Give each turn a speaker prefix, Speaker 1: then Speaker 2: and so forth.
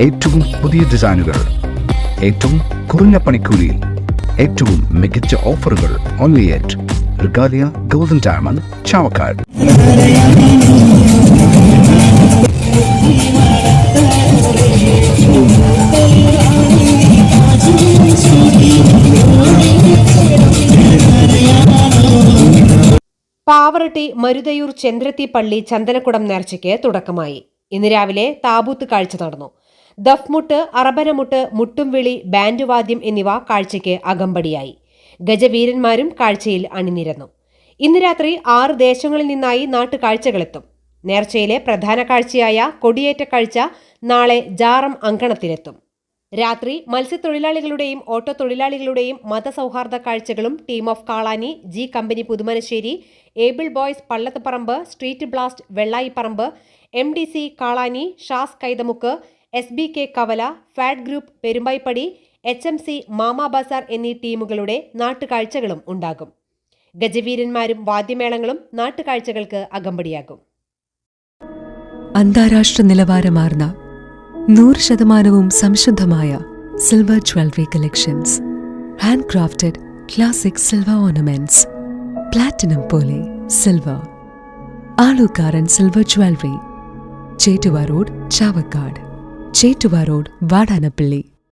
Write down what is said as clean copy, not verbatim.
Speaker 1: ഏറ്റവും പുതിയ ഡിസൈനുകൾ, ഏറ്റവും കുറഞ്ഞ പണിക്കൂലിയിൽ, ഏറ്റവും മികച്ച ഓഫറുകൾ. Only at Regalia Golden Diamond, Chavakkad.
Speaker 2: Pavaratti Maruthayur Chenthrathi പള്ളി ചന്ദനക്കുടം നേർച്ചയ്ക്ക് തുടക്കമായി. ഇന്ന് രാവിലെ താബൂത്ത് കാഴ്ച നടന്നു. ദഫ്മുട്ട്, അറബനമുട്ട്, മുട്ടുംവിളി, ബാൻഡ് വാദ്യം എന്നിവ കാഴ്ചയ്ക്ക് അകമ്പടിയായി. ഗജവീരന്മാരും കാഴ്ചയിൽ അണിനിരന്നു. ഇന്ന് രാത്രി 6 ദേശങ്ങളിൽ നിന്നായി നാട്ടുകാഴ്ചകളെത്തും. നേർച്ചയിലെ പ്രധാന കാഴ്ചയായ കൊടിയേറ്റ കാഴ്ച നാളെ ജാറം അങ്കണത്തിലെത്തും. രാത്രി മത്സ്യത്തൊഴിലാളികളുടെയും ഓട്ടോ തൊഴിലാളികളുടെയും മതസൗഹാർദ്ദ കാഴ്ചകളും team of Kalani, G company Puthumanassery, able boys Pallathuparambu, street blast Vellayipparambu, MDC Kalani, Shaz Kaithamukku, SBK Kavala, fad group Perumbayippadi, HMC Mama Bazar എന്നീ ടീമുകളുടെ നാട്ടുകാഴ്ചകളും ഉണ്ടാകും. ഗജവീരന്മാരും വാദ്യമേളങ്ങളും നാട്ടുകാഴ്ചകൾക്ക് അകമ്പടിയാകും.
Speaker 3: അന്താരാഷ്ട്ര നിലവാരമാർന്ന 100% സംശുദ്ധമായ silver jewellery collections, hand crafted classic silver ornaments, platinum പോലെ silver, Alukaran silver jewellery, Chettuva road, Chavakkad, Chettuva road, Vadanappally.